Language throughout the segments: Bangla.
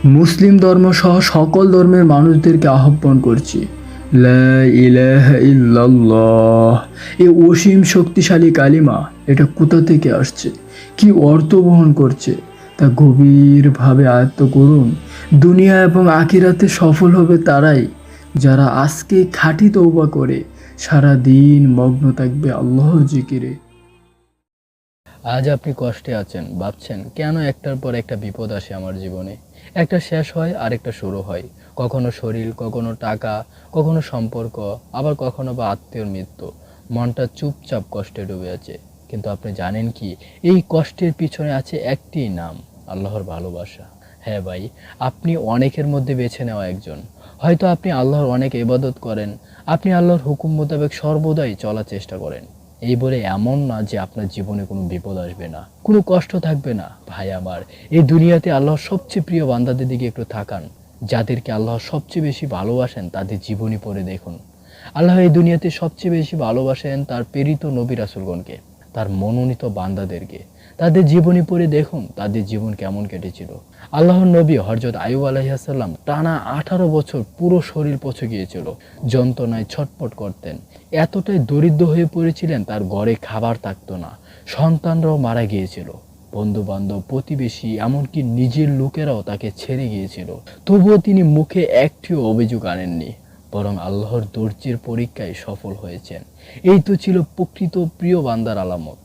মুসলিম ধর্ম সহ সকল ধর্মের মানুষদেরকে আহ্বান করছি, লা ইলাহা ইল্লাল্লাহ। এই অসীম শক্তিশালী কালিমা, এটা কোথা থেকে আসছে, কি অর্থ বহন করছে, তা গভীরভাবে আয়ত্ত করুন। দুনিয়া এবং আখিরাতে সফল হবে তারাই যারা আজকে খাঁটি তওবা করে সারা দিন মগ্ন থাকবে আল্লাহর জিকিরে। আজ আপনি কষ্টে আছেন, ভাবছেন কেন একটার পর একটা বিপদ আসে আমার জীবনে। একটা শেষ হয়, আরেকটা শুরু হয়। কখনো শরীর, কখনো টাকা, কখনো সম্পর্ক, আবার কখনো বা আত্মীয়র মৃত্যু। মনটা চুপচাপ কষ্টে ডুবে আছে। কিন্তু আপনি জানেন কি, এই কষ্টের পিছনে আছে একটি নাম, আল্লাহর ভালোবাসা। হ্যাঁ ভাই, আপনি অনেকের মধ্যে বেছে নেওয়া একজন। হয়তো আপনি আল্লাহর অনেক ইবাদত করেন, আপনি আল্লাহর হুকুম মোতাবেক সর্বদাই চলার চেষ্টা করেন। এই বলে এমন না যে আপনার জীবনে কোনো বিপদ আসবে না, কোনো কষ্ট থাকবে না। ভাই আমার, এই দুনিয়াতে আল্লাহর সবচেয়ে প্রিয় বান্দাদের দিকে একটু তাকান। যাদেরকে আল্লাহ সবচেয়ে বেশি ভালোবাসেন তাদের জীবনী পড়ে দেখুন। আল্লাহ এই দুনিয়াতে সবচেয়ে বেশি ভালোবাসেন তার প্রেরিত নবী রাসূলগণকে, তার মনোনীত বান্দাদেরকে। তাদের জীবনী পড়ে দেখুন তাদের জীবন কেমন কেটেছিল। আল্লাহর নবী হযরত আইয়ুব আলাইহিস সালাম টানা 18 বছর পুরো শরীর পচে গিয়েছিল, যন্ত্রণায় ছটফট করতেন। এতটাই দরিদ্র হয়ে পড়েছিলেন তার ঘরে খাবার থাকতো না, সন্তানরাও মারা গিয়েছিল, বন্ধু বান্ধব, প্রতিবেশী, এমনকি নিজের লোকেরাও তাকে ছেড়ে গিয়েছিল। তবুও তিনি মুখে একটিও অভিযোগ আনেননি, বরং আল্লাহর ধৈর্যের পরীক্ষায় সফল হয়েছেন। এই তো ছিল প্রকৃত প্রিয় বান্দার আলামত।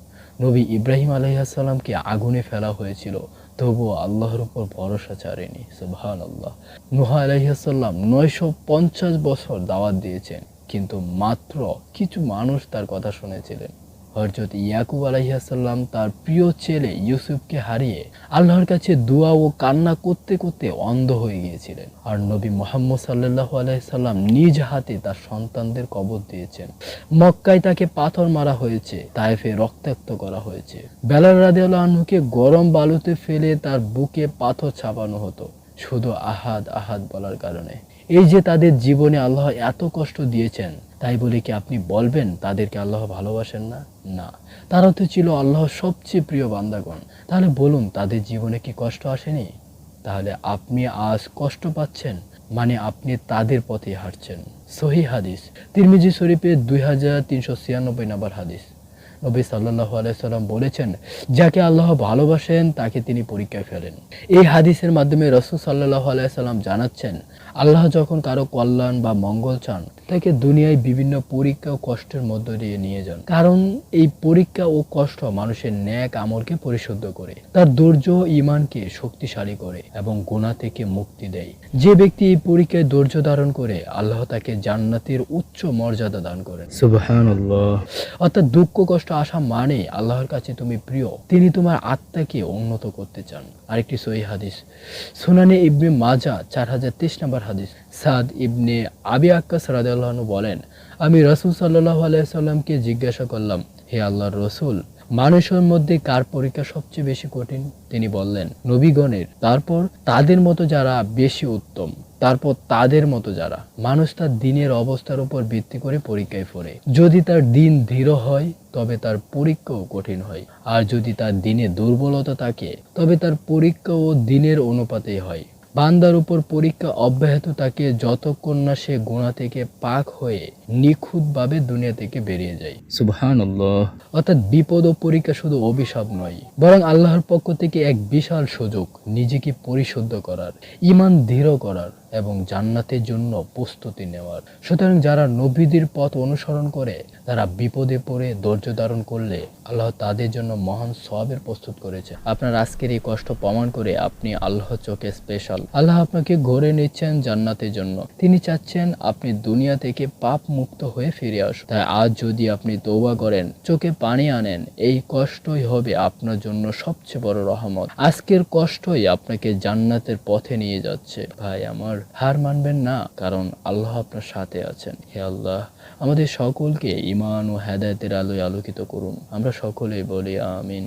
নবী ইব্রাহিম আলাইহিস সালামকে আগুনে ফেলা হয়েছিল, তবুও আল্লাহর উপর ভরসা ছাড়েনি। সুবহানাল্লাহ। নূহ আলাইহিস সালাম 950 বছর দাওয়াত দিয়েছেন, কিন্তু মাত্র কিছু মানুষ তার কথা শুনেছিলেন। হযরত ইয়াকুব আলাইহিস সালাম তার প্রিয় ছেলে ইউসুফকে হারিয়ে আল্লাহর কাছে দোয়া ও কান্না করতে করতে অন্ধ হয়ে গিয়েছিলেন। আর নবী মুহাম্মদ সাল্লাল্লাহু আলাইহি সাল্লাম নিজ হাতে তার সন্তানদের কবর দিয়েছেন। মক্কায় তাকে পাথর মারা হয়েছে, তায়েফে রক্তাক্ত করা হয়েছে। বেলাল রাদিয়াল্লাহু আনহুকে গরম বালুতে ফেলে তার বুকে পাথর চাপানো হতো, শুধু আহাদ আহাদ বলার কারণে। এই যে তাদের জীবনে আল্লাহ এত কষ্ট দিয়েছেন, তাই বলে কি আপনি বলবেন তাদেরকে আল্লাহ ভালোবাসেন না? না, তারা তো ছিল আল্লাহর সবচেয়ে প্রিয় বান্দাগণ। তাহলে বলুন, তাদের জীবনে কি কষ্ট আসেনি? তাহলে আপনি আজ কষ্ট পাচ্ছেন, মানে আপনি তাদের পথে হাঁটছেন। সহিহ হাদিস, তিরমিজি শরীফে 2396 নম্বর হাদিস। নবী সাল্লাল্লাহু আলাইহি সাল্লাম বলেছেন, যাকে আল্লাহ ভালোবাসেন তাকে তিনি পরীক্ষায় ফেলেন। এই হাদিসের মাধ্যমে রাসূল সাল্লাল্লাহু আলাইহি সাল্লাম জানাচ্ছেন, আল্লাহ যখন কারো কল্যাণ বা মঙ্গল চান, তাকে দুনিয়ায় বিভিন্ন পরীক্ষা ও কষ্টের মধ্য দিয়ে নিয়ে যান। কারণ এই পরীক্ষা ও কষ্ট মানুষের ন্যাক আমলকে পরিশুদ্ধ করে, তার ধৈর্য ও ঈমানকে শক্তিশালী করে এবং গুনাহ থেকে মুক্তি দেয়। যে ব্যক্তি এই পরীক্ষায় ধৈর্য ধারণ করে, আল্লাহ তাকে জান্নাতের উচ্চ মর্যাদা দান করেন। সুবহানাল্লাহ। অর্থাৎ দুঃখ কষ্ট আসা মানে আল্লাহর কাছে তুমি প্রিয়, তিনি তোমার আত্মাকে উন্নত করতে চান। আরেকটি সহিহ হাদিস, সুনানে ইবনে মাজাহ 4023 নম্বর হাদিস। সাদ ইবনে আবি আক্কাস রাদিয়াল্লাহু আনহু বলেন, আমি রাসূল সাল্লাল্লাহু আলাইহি সাল্লামকে জিজ্ঞাসা করলাম, হে আল্লাহর রাসূল, মানুষের মধ্যে কার পরীক্ষা সবচেয়ে বেশি কঠিন? তিনি বললেন, নবীগণের, তারপর তাদের মতো যারা বেশি উত্তম, তারপর তাদের মতো যারা। মানুষ তার দিনের অবস্থার উপর ভিত্তি করে পরীক্ষায় পড়ে। যদি তার দিন দৃঢ় হয় তবে তার পরীক্ষাও কঠিন হয়, আর যদি তার দিনে দুর্বলতা থাকে তবে তার পরীক্ষাও দিনের অনুপাতেই হয়। বান্দার উপর পরীক্ষা অব্যাহত থাকে যতক্ষণ না সে গুনাহ থেকে পাক হয়ে নিখুঁতভাবে দুনিয়া থেকে বেরিয়ে যায়। সুবহানাল্লাহ। অর্থাৎ বিপদ ও পরীক্ষা শুধু অভিশাপ নয়, বরং আল্লাহর পক্ষ থেকে এক বিশাল সুযোগ নিজেকে পরিশুদ্ধ করার, ঈমান দৃঢ় করার এবং জান্নাতের জন্য প্রস্তুতি নেওয়ার। সুতরাং যারা নবীদের পথ অনুসরণ করে, তারা বিপদে পড়ে ধৈর্য ধারণ করলে আল্লাহ তাদের জন্য মহান সওয়াবের প্রস্তুত করেছে। আপনার আজকের এই কষ্ট প্রমাণ করে আপনি আল্লাহর চোখে স্পেশাল। আল্লাহ আপনাকে গড়ে নিচ্ছেন জান্নাতের জন্য। তিনি চাচ্ছেন আপনি দুনিয়া থেকে পাপ মুক্ত হয়ে ফিরে আসুন। তাই আজ যদি আপনি তওবা করেন, চোখে পানি আনেন, এই কষ্টই হবে আপনার জন্য সবচেয়ে বড় রহমত। আজকের কষ্টই আপনাকে জান্নাতের পথে নিয়ে যাচ্ছে। ভাই আমার, হার মানবেন না, কারণ আল্লাহ আপনার সাথে আছেন। হে আল্লাহ, আমাদের সকলকে ঈমান ও হেদায়েতের আলোয় আলোকিত করুন। আমরা সকলেই বলি আমিন।